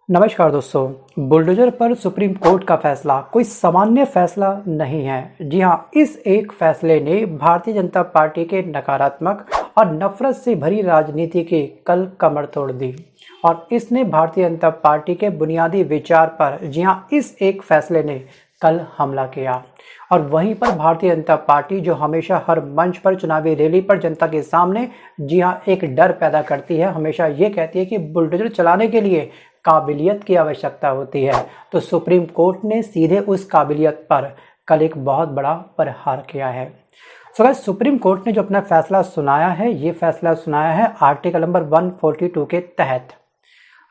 नमस्कार दोस्तों। बुलडोजर पर सुप्रीम कोर्ट का फैसला कोई सामान्य फैसला नहीं है। जी हाँ, इस एक फैसले ने भारतीय जनता पार्टी के नकारात्मक और नफरत से भरी राजनीति की कल कमर तोड़ दी और इसने भारतीय जनता पार्टी के बुनियादी विचार पर जी हाँ इस एक फैसले ने कल हमला किया। और वहीं पर भारतीय जनता पार्टी जो हमेशा हर मंच पर चुनावी रैली पर जनता के सामने जी हाँ एक डर पैदा करती है, हमेशा ये कहती है कि बुलडोजर चलाने के लिए काबिलियत की आवश्यकता होती है, तो सुप्रीम कोर्ट ने सीधे उस काबिलियत पर कल एक बहुत बड़ा प्रहार किया है। सो गाइस, सुप्रीम कोर्ट ने जो अपना फैसला सुनाया है, ये फैसला सुनाया है आर्टिकल नंबर 142 के तहत।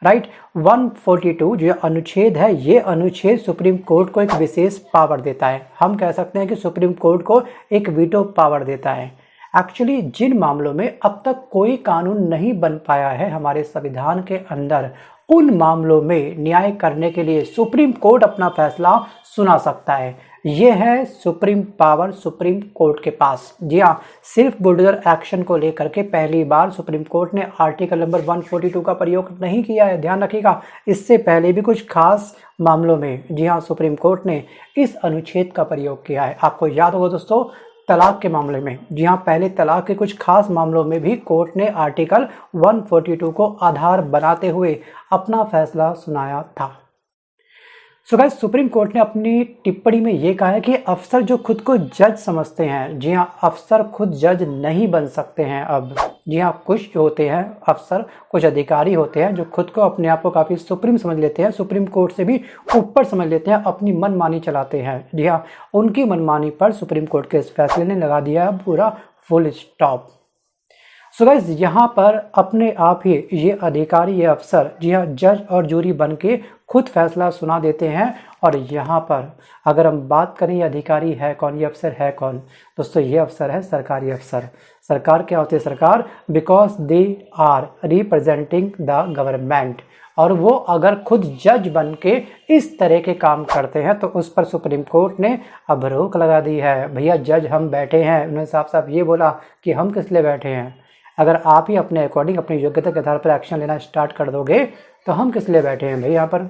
राइट, 142 जो अनुच्छेद है, ये अनुच्छेद सुप्रीम कोर्ट को एक विशेष पावर देता है। हम कह सकते हैं कि सुप्रीम कोर्ट को एक वीटो पावर देता है। एक्चुअली जिन मामलों में अब तक कोई कानून नहीं बन पाया है हमारे संविधान के अंदर, उन मामलों में न्याय करने के लिए सुप्रीम कोर्ट अपना फैसला सुना सकता है। ये है सुप्रीम पावर सुप्रीम कोर्ट के पास। जी हाँ, सिर्फ बुलडोजर एक्शन को लेकर के पहली बार सुप्रीम कोर्ट ने आर्टिकल नंबर 142 का प्रयोग नहीं किया है, ध्यान रखिएगा। इससे पहले भी कुछ खास मामलों में जी हाँ सुप्रीम कोर्ट ने इस अनुच्छेद का प्रयोग किया है। आपको याद होगा दोस्तों, तलाक के मामले में, जी हाँ पहले तलाक के कुछ खास मामलों में भी कोर्ट ने आर्टिकल 142 को आधार बनाते हुए अपना फैसला सुनाया था। सो गाइस, सुप्रीम कोर्ट ने अपनी टिप्पणी में ये कहा है कि अफसर जो खुद को जज समझते हैं, जी हाँ अफसर खुद जज नहीं बन सकते हैं अब। जी हाँ, कुछ जो होते हैं अफसर, कुछ अधिकारी होते हैं जो खुद को अपने आप को काफ़ी सुप्रीम समझ लेते हैं, सुप्रीम कोर्ट से भी ऊपर समझ लेते हैं, अपनी मनमानी चलाते हैं। जी हाँ, उनकी मनमानी पर सुप्रीम कोर्ट के इस फैसले ने लगा दिया पूरा फुल स्टॉप। सो गाइस, यहाँ पर अपने आप ही ये अधिकारी, ये अफसर जी हाँ जज और जूरी बन के खुद फैसला सुना देते हैं। और यहाँ पर अगर हम बात करें ये अधिकारी है कौन, ये अफसर है कौन, दोस्तों ये अफसर है सरकारी अफसर। सरकार क्या होती है? सरकार because they are representing the government. और वो अगर खुद जज बन के इस तरह के काम करते हैं तो उस पर सुप्रीम कोर्ट ने अब रोक लगा दी है। भैया जज हम बैठे हैं, उन्होंने साफ साफ ये बोला कि हम किस लिए बैठे हैं। अगर आप ही अपने अकॉर्डिंग अपनी योग्यता के आधार पर एक्शन लेना स्टार्ट कर दोगे तो हम किस लिए बैठे हैं भाई यहाँ पर।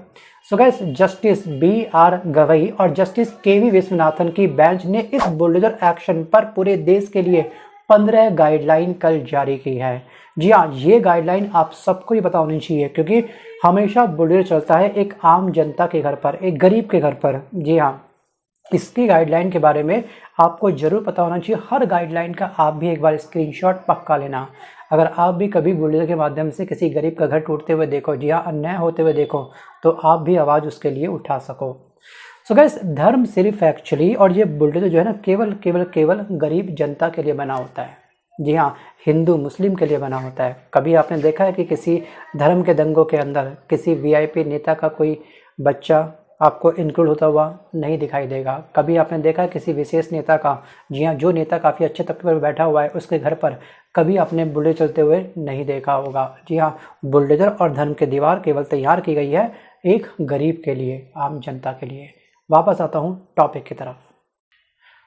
So guys, justice BR Gavai और जस्टिस KV विश्वनाथन की बेंच ने इस बुलडोजर एक्शन पर पूरे देश के लिए 15 गाइडलाइन कल जारी की है। जी हाँ, ये गाइडलाइन आप सबको ही पता होनी चाहिए क्योंकि हमेशा बुलडोजर चलता है एक आम जनता के घर पर, एक गरीब के घर पर। जी हाँ, इसकी गाइडलाइन के बारे में आपको जरूर पता होना चाहिए। हर गाइडलाइन का आप भी एक बार स्क्रीनशॉट पक्का लेना। अगर आप भी कभी बुलडोजर के माध्यम से किसी गरीब का घर टूटते हुए देखो, जी हाँ अन्याय होते हुए देखो, तो आप भी आवाज़ उसके लिए उठा सको। सो गाइस, धर्म सिर्फ एक्चुअली और ये बुलडोजर जो है ना केवल गरीब जनता के लिए बना होता है। जी हाँ, हिंदू मुस्लिम के लिए बना होता है। कभी आपने देखा है कि किसी धर्म के दंगों के अंदर किसी VIP नेता का कोई बच्चा आपको इंक्लूड होता हुआ नहीं दिखाई देगा? कभी आपने देखा है किसी विशेष नेता का, जी हाँ जो नेता काफ़ी अच्छे तबके पर बैठा हुआ है उसके घर पर कभी आपने बुलडोजर चलते हुए नहीं देखा होगा। जी हाँ, बुलडोजर और धर्म की दीवार केवल तैयार की गई है एक गरीब के लिए, आम जनता के लिए। वापस आता हूँ टॉपिक की तरफ।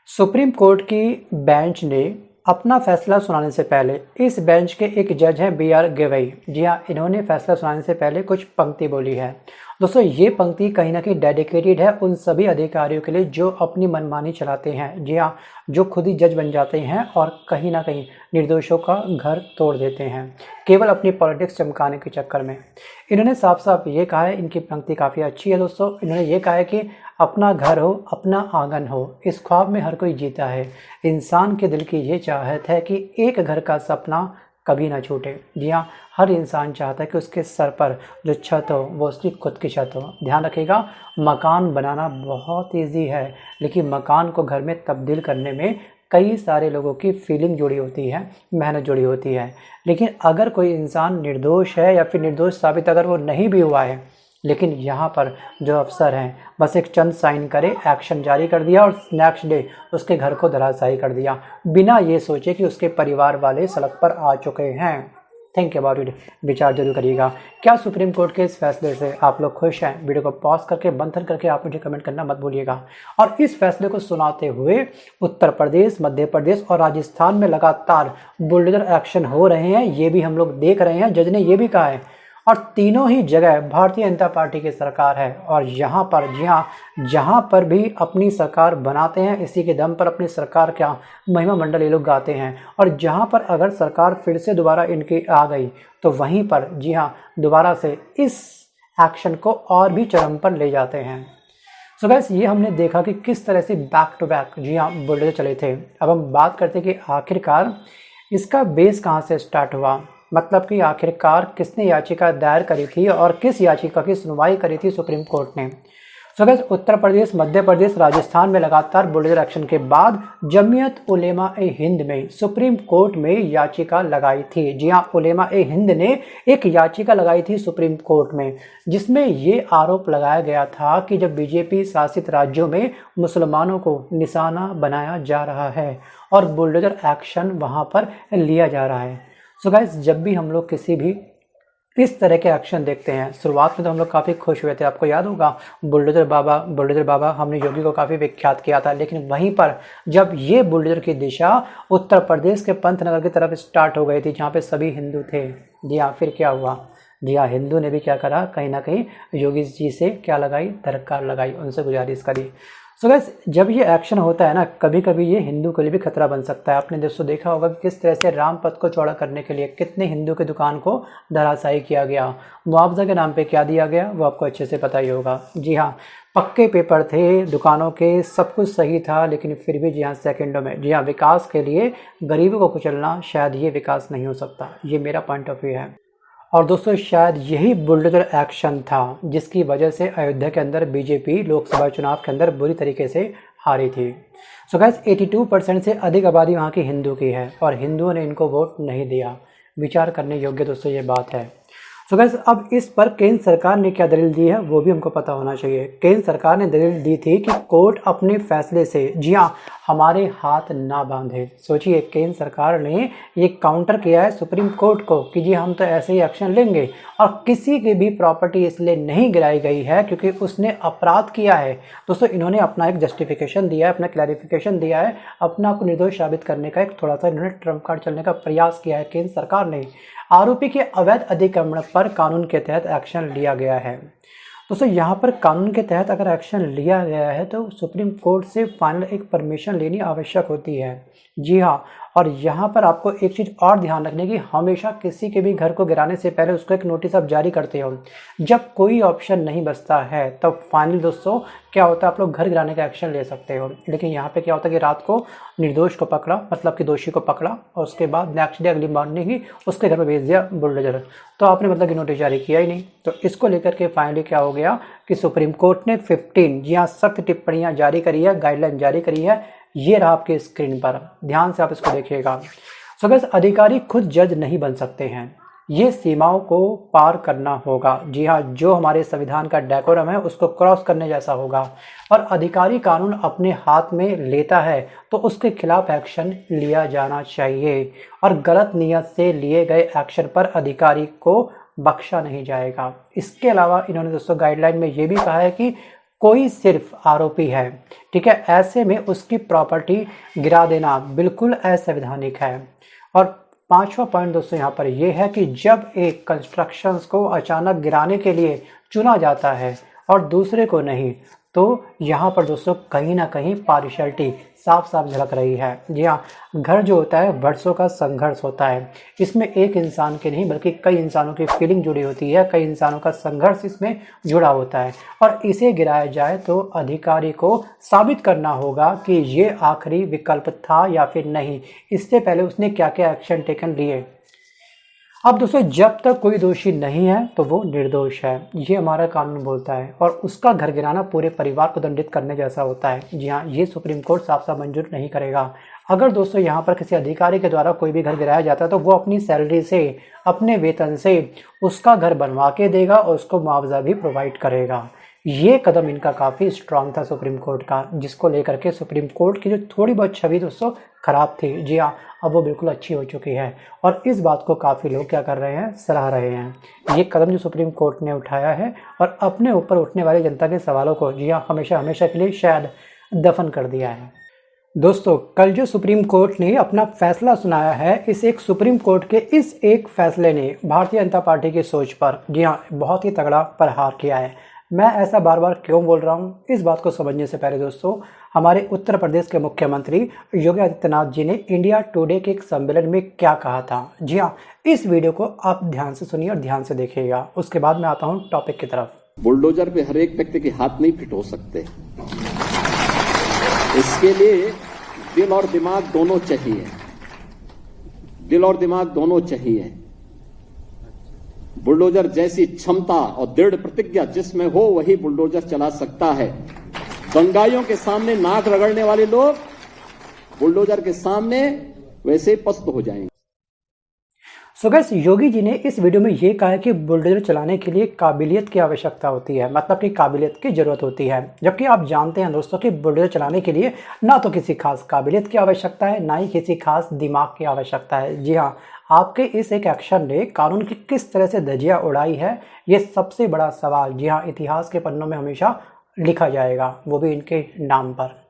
सुप्रीम कोर्ट की बेंच ने अपना फैसला सुनाने से पहले, इस बेंच के एक जज हैं BR गवई। जी हाँ, इन्होंने फैसला सुनाने से पहले कुछ पंक्ति बोली है। दोस्तों ये पंक्ति कहीं ना कहीं डेडिकेटेड है उन सभी अधिकारियों के लिए जो अपनी मनमानी चलाते हैं। जी हाँ, जो खुद ही जज बन जाते हैं और कहीं ना कहीं निर्दोषों का घर तोड़ देते हैं केवल अपनी पॉलिटिक्स चमकाने के चक्कर में। इन्होंने साफ साफ ये कहा है, इनकी पंक्ति काफ़ी अच्छी है दोस्तों। इन्होंने ये कहा है कि अपना घर हो अपना आंगन हो, इस ख्वाब में हर कोई जीता है। इंसान के दिल की ये चाहत है कि एक घर का सपना कभी ना छूटे। जी हाँ, हर इंसान चाहता है कि उसके सर पर जो छत हो वो उसकी खुद की छत हो। ध्यान रखिएगा, मकान बनाना बहुत ईजी है लेकिन मकान को घर में तब्दील करने में कई सारे लोगों की फीलिंग जुड़ी होती है, मेहनत जुड़ी होती है। लेकिन अगर कोई इंसान निर्दोष है या फिर निर्दोष साबित अगर वो नहीं भी हुआ है, लेकिन यहाँ पर जो अफसर हैं बस एक चंद साइन करे, एक्शन जारी कर दिया और नेक्स्ट डे उसके घर को धराशायी कर दिया बिना ये सोचे कि उसके परिवार वाले सड़क पर आ चुके हैं। थिंक अबाउट इट, विचार जरूर करिएगा। क्या सुप्रीम कोर्ट के इस फैसले से आप लोग खुश हैं? वीडियो को पॉज करके बंद करके आप मुझे कमेंट करना मत भूलिएगा। और इस फैसले को सुनाते हुए उत्तर प्रदेश, मध्य प्रदेश और राजस्थान में लगातार बुलडोजर एक्शन हो रहे हैं, ये भी हम लोग देख रहे हैं। जज ने ये भी कहा है और तीनों ही जगह भारतीय जनता पार्टी की सरकार है। और यहाँ पर जी हाँ, जहाँ पर भी अपनी सरकार बनाते हैं इसी के दम पर अपनी सरकार क्या महिमा मंडल ये लोग गाते हैं। और जहाँ पर अगर सरकार फिर से दोबारा इनकी आ गई तो वहीं पर जी हाँ दोबारा से इस एक्शन को और भी चरम पर ले जाते हैं। सो गाइस ये हमने देखा कि किस तरह से बैक टू बैक जी हाँ बुलडोजर चले थे। अब हम बात करते हैं कि आखिरकार इसका बेस कहाँ से स्टार्ट हुआ, मतलब कि आखिरकार किसने याचिका दायर करी थी और किस याचिका की सुनवाई करी थी सुप्रीम कोर्ट ने। सो गाइस उत्तर प्रदेश, मध्य प्रदेश, राजस्थान में लगातार बुलडोजर एक्शन के बाद जमीयत उलेमा ए हिंद में सुप्रीम कोर्ट में याचिका लगाई थी। जी हाँ, उलेमा ए हिंद ने एक याचिका लगाई थी सुप्रीम कोर्ट में, जिसमें ये आरोप लगाया गया था कि जब बीजेपी शासित राज्यों में मुसलमानों को निशाना बनाया जा रहा है और बुलडोजर एक्शन वहाँ पर लिया जा रहा है। सो गाइस जब भी हम लोग किसी भी इस तरह के एक्शन देखते हैं, शुरुआत में तो हम लोग काफ़ी खुश हुए थे। आपको याद होगा बुलडोजर बाबा हमने योगी को काफ़ी विख्यात किया था। लेकिन वहीं पर जब ये बुलडोजर की दिशा उत्तर प्रदेश के पंतनगर की तरफ स्टार्ट हो गई थी जहाँ पे सभी हिंदू थे, जी हाँ फिर क्या हुआ, जी हाँ हिंदू ने भी क्या करा, कहीं ना कहीं योगी जी से क्या लगाई, दरकार लगाई, उनसे गुजारिश करी। सो गाइस जब ये एक्शन होता है ना, कभी कभी ये हिंदू के लिए भी खतरा बन सकता है। आपने दोस्तों देखा होगा कि किस तरह से राम पथ को चौड़ा करने के लिए कितने हिंदू की दुकान को धराशायी किया गया, मुआवजा के नाम पे क्या दिया गया वो आपको अच्छे से पता ही होगा। जी हाँ, पक्के पेपर थे दुकानों के, सब कुछ सही था, लेकिन फिर भी जी हाँ सेकेंडों में जी हाँ विकास के लिए गरीबों को कुचलना, शायद ये विकास नहीं हो सकता। ये मेरा पॉइंट ऑफ व्यू है। और दोस्तों शायद यही बुलडोजर एक्शन था जिसकी वजह से अयोध्या के अंदर बीजेपी लोकसभा चुनाव के अंदर बुरी तरीके से हारी थी। सो गाइस 82% से अधिक आबादी वहाँ की हिंदू की है और हिंदुओं ने इनको वोट नहीं दिया। विचार करने योग्य दोस्तों ये बात है। सो गाइस अब इस पर केंद्र सरकार ने क्या दलील दी है वो भी हमको पता होना चाहिए। केंद्र सरकार ने दलील दी थी कि कोर्ट अपने फैसले से जी हाँ हमारे हाथ ना बांधे। सोचिए केंद्र सरकार ने ये काउंटर किया है सुप्रीम कोर्ट को कि जी हम तो ऐसे ही एक्शन लेंगे और किसी की भी प्रॉपर्टी इसलिए नहीं गिराई गई है क्योंकि उसने अपराध किया है। दोस्तों इन्होंने अपना एक जस्टिफिकेशन दिया है, अपना क्लैरिफिकेशन दिया है, अपना आपको निर्दोष साबित करने का एक थोड़ा सा इन्होंने ट्रम्प कार्ड चलने का प्रयास किया है केंद्र सरकार ने। आरोपी के अवैध अधिक्रमण पर कानून के तहत एक्शन लिया गया है। दोस्तों यहाँ पर कानून के तहत अगर एक्शन लिया गया है तो सुप्रीम कोर्ट से फाइनल एक परमिशन लेनी आवश्यक होती है। जी हाँ, और यहाँ पर आपको एक चीज़ और ध्यान रखने की, हमेशा किसी के भी घर को गिराने से पहले उसको एक नोटिस आप जारी करते हो। जब कोई ऑप्शन नहीं बचता है तब फाइनल दोस्तों क्या होता है, आप लोग घर गिराने का एक्शन ले सकते हो। लेकिन यहाँ पे क्या होता है कि रात को निर्दोष को पकड़ा, मतलब कि दोषी को पकड़ा और उसके बाद नेक्स्ट डे अगली मॉर्निंग ही उसके घर पर भेज दिया बुलडोजर, तो आपने मतलब कि नोटिस जारी किया ही नहीं। तो इसको लेकर के फाइनली क्या हो गया कि सुप्रीम कोर्ट ने 15 जी हाँ सख्त टिप्पणियाँ जारी करी है, गाइडलाइन जारी करी है। ये रहा आपके स्क्रीन पर, ध्यान से आप इसको देखिएगा। सो गाइस अधिकारी खुद जज नहीं बन सकते हैं, ये सीमाओं को पार करना होगा। जी हाँ, जो हमारे संविधान का डेकोरम है उसको क्रॉस करने जैसा होगा। और अधिकारी कानून अपने हाथ में लेता है तो उसके खिलाफ एक्शन लिया जाना चाहिए और गलत नियत से लिए गए एक्शन पर अधिकारी को बख्शा नहीं जाएगा। इसके अलावा इन्होंने दोस्तों गाइडलाइन में ये भी कहा है कि कोई सिर्फ आरोपी है, ठीक है, ऐसे में उसकी प्रॉपर्टी गिरा देना बिल्कुल असंवैधानिक है। और पांचवा पॉइंट दोस्तों यहाँ पर यह है कि जब एक कंस्ट्रक्शंस को अचानक गिराने के लिए चुना जाता है और दूसरे को नहीं, तो यहाँ पर दोस्तों कहीं ना कहीं पार्शियलिटी साफ साफ झलक रही है। जी हाँ, घर जो होता है वर्षों का संघर्ष होता है, इसमें एक इंसान के नहीं बल्कि कई इंसानों की फीलिंग जुड़ी होती है, कई इंसानों का संघर्ष इसमें जुड़ा होता है। और इसे गिराया जाए तो अधिकारी को साबित करना होगा कि ये आखिरी विकल्प था या फिर नहीं, इससे पहले उसने क्या क्या एक्शन टेकन लिए। अब दोस्तों जब तक कोई दोषी नहीं है तो वो निर्दोष है, ये हमारा कानून बोलता है। और उसका घर गिराना पूरे परिवार को दंडित करने जैसा होता है। जी हाँ, ये सुप्रीम कोर्ट साफ साफ मंजूर नहीं करेगा। अगर दोस्तों यहाँ पर किसी अधिकारी के द्वारा कोई भी घर गिराया जाता है तो वो अपनी सैलरी से, अपने वेतन से उसका घर बनवा के देगा और उसको मुआवजा भी प्रोवाइड करेगा। ये कदम इनका काफ़ी स्ट्रांग था सुप्रीम कोर्ट का, जिसको लेकर के सुप्रीम कोर्ट की जो थोड़ी बहुत छवि दोस्तों खराब थी, जी हाँ अब वो बिल्कुल अच्छी हो चुकी है। और इस बात को काफ़ी लोग क्या कर रहे हैं, सराह रहे हैं। ये कदम जो सुप्रीम कोर्ट ने उठाया है और अपने ऊपर उठने वाली जनता के सवालों को जी हाँ हमेशा हमेशा के लिए शायद दफन कर दिया है। दोस्तों, कल जो सुप्रीम कोर्ट ने अपना फैसला सुनाया है, इस एक सुप्रीम कोर्ट के इस एक फैसले ने भारतीय जनता पार्टी की सोच पर, जी हाँ, बहुत ही तगड़ा प्रहार किया है। मैं ऐसा बार बार क्यों बोल रहा हूँ, इस बात को समझने से पहले दोस्तों, हमारे उत्तर प्रदेश के मुख्यमंत्री योगी आदित्यनाथ जी ने इंडिया टुडे के एक सम्मेलन में क्या कहा था, जी हाँ, इस वीडियो को आप ध्यान से सुनिए और ध्यान से देखिएगा। उसके बाद मैं आता हूँ टॉपिक की तरफ। बुलडोजर पे हर एक व्यक्ति के हाथ नहीं फिट हो सकते, इसके लिए दिल और दिमाग दोनों चाहिए। दिल और दिमाग दोनों चाहिए। बुलडोजर जैसी क्षमता और दृढ़ प्रतिज्ञा जिसमें हो वही बुलडोजर चला सकता है। दंगाइयों के सामने नाक रगड़ने वाले लोग बुलडोजर के सामने वैसे ही पस्त हो जाएंगे। सो गाइस, योगी जी ने इस वीडियो में ये कहा है कि बुलडोजर चलाने के लिए काबिलियत की आवश्यकता होती है, मतलब कि काबिलियत की ज़रूरत होती है। जबकि आप जानते हैं दोस्तों कि बुलडोजर चलाने के लिए ना तो किसी खास काबिलियत की आवश्यकता है, ना ही किसी खास दिमाग की आवश्यकता है। जी हाँ, आपके इस एक एक्शन ने कानून की किस तरह से धज्जियाँ उड़ाई है, ये सबसे बड़ा सवाल, जी हाँ, इतिहास के पन्नों में हमेशा लिखा जाएगा, वो भी इनके नाम पर।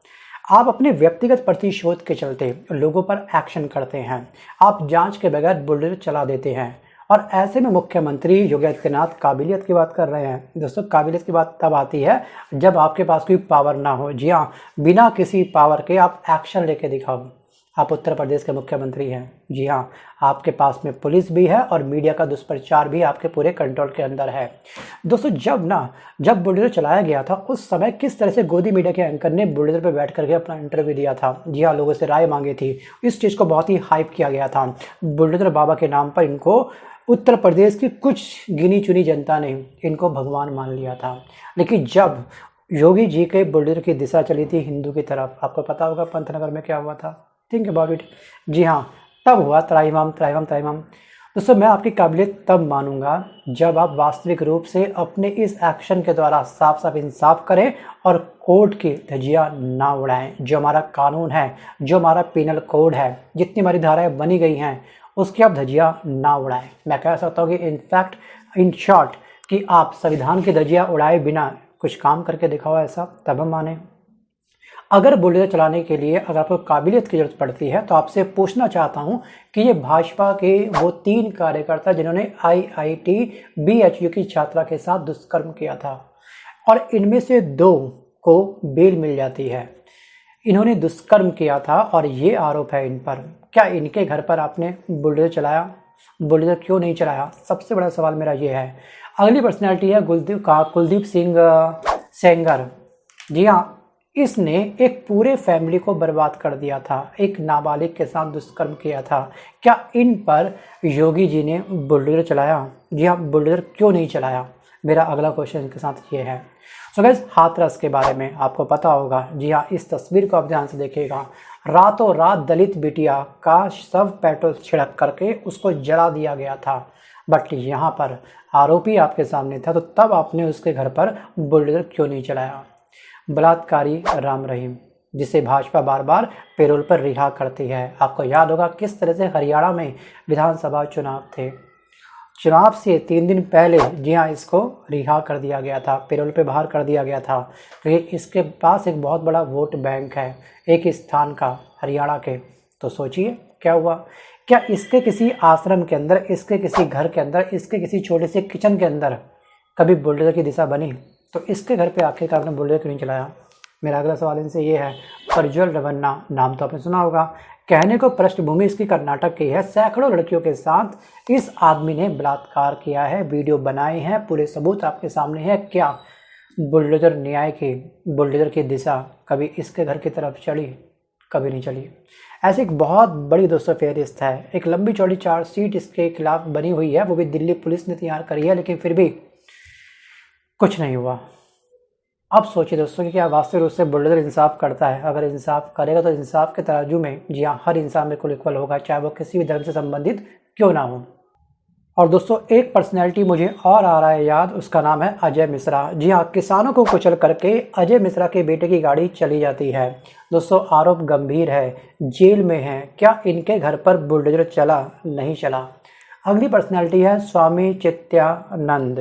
आप अपने व्यक्तिगत प्रतिशोध के चलते लोगों पर एक्शन करते हैं, आप जांच के बगैर बुलडोजर चला देते हैं, और ऐसे में मुख्यमंत्री योगी आदित्यनाथ काबिलियत की बात कर रहे हैं। दोस्तों, काबिलियत की बात तब आती है जब आपके पास कोई पावर ना हो। जी हाँ, बिना किसी पावर के आप एक्शन लेके दिखाओ। आप उत्तर प्रदेश के मुख्यमंत्री हैं, जी हाँ, आपके पास में पुलिस भी है और मीडिया का दुष्प्रचार भी आपके पूरे कंट्रोल के अंदर है। दोस्तों, जब बुलडोजर चलाया गया था उस समय किस तरह से गोदी मीडिया के एंकर ने बुलडोजर पर बैठ करके अपना इंटरव्यू दिया था। जी हाँ, लोगों से राय मांगी थी, इस चीज़ को बहुत ही हाइप किया गया था। बुलडोजर बाबा के नाम पर इनको उत्तर प्रदेश की कुछ गिनी चुनी जनता ने इनको भगवान मान लिया था। लेकिन जब योगी जी के बुलडोजर की दिशा चली थी हिंदू की तरफ, आपको पता होगा पंतनगर में क्या हुआ था, थिंक अबाउट इट। जी हाँ, तब हुआ त्राहिमाम त्राहिमाम त्राहिमाम। दोस्तों, मैं आपकी काबिलियत तब मानूंगा जब आप वास्तविक रूप से अपने इस एक्शन के द्वारा साफ साफ इंसाफ करें और कोर्ट की धज्जियां ना उड़ाएं। जो हमारा कानून है, जो हमारा पिनल कोड है, जितनी हमारी धाराएं बनी गई हैं, उसकी आप धज्जियां ना उड़ाएं। मैं कह सकता हूँ कि इनफैक्ट, इन शॉर्ट, कि आप संविधान की धज्जियां उड़ाए बिना कुछ काम करके दिखाओ, ऐसा तब हम माने। अगर बुलडोजर चलाने के लिए अगर आपको काबिलियत की जरूरत पड़ती है तो आपसे पूछना चाहता हूं कि ये भाजपा के वो 3 कार्यकर्ता जिन्होंने IIT BHU की छात्रा के साथ दुष्कर्म किया था और इनमें से 2 को बेल मिल जाती है, इन्होंने दुष्कर्म किया था और ये आरोप है इन पर, क्या इनके घर पर आपने बुलडोजर चलाया? बुलडोजर क्यों नहीं चलाया? सबसे बड़ा सवाल मेरा ये है। अगली पर्सनैलिटी है कुलदीप सिंह सेंगर। जी हाँ, इसने एक पूरे फैमिली को बर्बाद कर दिया था, एक नाबालिग के साथ दुष्कर्म किया था। क्या इन पर योगी जी ने बुलडोजर चलाया? जी हाँ, बुलडोजर क्यों नहीं चलाया? मेरा अगला क्वेश्चन इनके साथ ये है। सो गाइस, हाथरस के बारे में आपको पता होगा। जी हाँ, इस तस्वीर को आप ध्यान से देखिएगा। रातों रात दलित बिटिया का शव पेट्रोल छिड़क करके उसको जला दिया गया था, बट यहाँ पर आरोपी आपके सामने था, तो तब आपने उसके घर पर बुलडोजर क्यों नहीं चलाया? बलात्कारी राम रहीम, जिसे भाजपा बार बार पेरोल पर रिहा करती है। आपको याद होगा किस तरह से हरियाणा में विधानसभा चुनाव थे, चुनाव से 3 दिन पहले, जी हाँ, इसको रिहा कर दिया गया था, पेरोल पे बाहर कर दिया गया था, क्योंकि इसके पास एक बहुत बड़ा वोट बैंक है एक स्थान का, हरियाणा के। तो सोचिए क्या हुआ। क्या इसके किसी आश्रम के अंदर, इसके किसी घर के अंदर, इसके किसी छोटे से किचन के अंदर कभी बुलडोजर की दिशा बनी? तो इसके घर पे आखिरकार आपने बुलडोजर क्यों नहीं चलाया? मेरा अगला सवाल इनसे ये है। प्रज्वल रेवन्ना, नाम तो आपने सुना होगा, कहने को पृष्ठभूमि इसकी कर्नाटक की है। सैकड़ों लड़कियों के साथ इस आदमी ने बलात्कार किया है, वीडियो बनाए हैं, पूरे सबूत आपके सामने है। क्या बुलडोजर न्याय की, बुलडोजर की दिशा कभी इसके घर की तरफ चली? कभी नहीं चली। ऐसी एक बहुत बड़ी दोस्तों फेहरिस्त है, एक लंबी चौड़ी चार्जशीट इसके खिलाफ बनी हुई है, वो भी दिल्ली पुलिस ने तैयार करी है, लेकिन फिर भी कुछ नहीं हुआ। अब सोचिए दोस्तों कि क्या वास्तविक रूप से बुलडोजर इंसाफ करता है? अगर इंसाफ करेगा तो इंसाफ के तराजू में, जी हाँ, हर इंसान बिल्कुल इक्वल होगा, चाहे वो किसी भी धर्म से संबंधित क्यों ना हो। और दोस्तों, एक पर्सनैलिटी मुझे और आ रहा है याद, उसका नाम है अजय मिश्रा। जी हाँ, किसानों को कुचल करके अजय मिश्रा के बेटे की गाड़ी चली जाती है। दोस्तों, आरोप गंभीर है, जेल में है। क्या इनके घर पर बुलडोजर चला? नहीं चला। अगली पर्सनैलिटी है स्वामी चित्यानंद।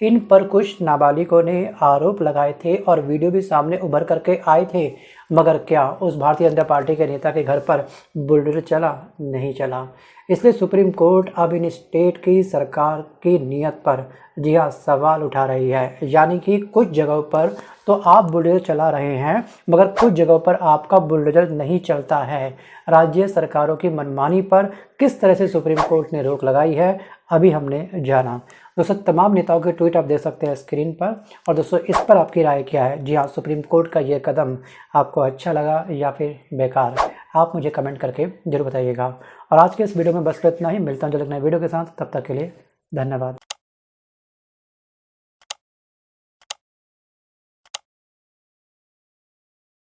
इन पर कुछ नाबालिगों ने आरोप लगाए थे और वीडियो भी सामने उभर करके आए थे, मगर क्या उस भारतीय जनता पार्टी के नेता के घर पर बुलडोजर चला? नहीं चला। इसलिए सुप्रीम कोर्ट अब इन स्टेट की सरकार की नीयत पर जी हाँ सवाल उठा रही है। यानी कि कुछ जगहों पर तो आप बुलडोजर चला रहे हैं, मगर कुछ जगहों पर आपका बुलडोजर नहीं चलता है। राज्य सरकारों की मनमानी पर किस तरह से सुप्रीम कोर्ट ने रोक लगाई है, अभी हमने जाना। दोस्तों, तमाम नेताओं के ट्वीट आप देख सकते हैं स्क्रीन पर। और दोस्तों, इस पर आपकी राय क्या है? जी हाँ, सुप्रीम कोर्ट का ये कदम आपको अच्छा लगा या फिर बेकार? आप मुझे कमेंट करके जरूर बताइएगा। और आज के इस वीडियो में बस इतना ही। मिलता हूँ जल्द नए वीडियो के साथ, तब तक के लिए धन्यवाद।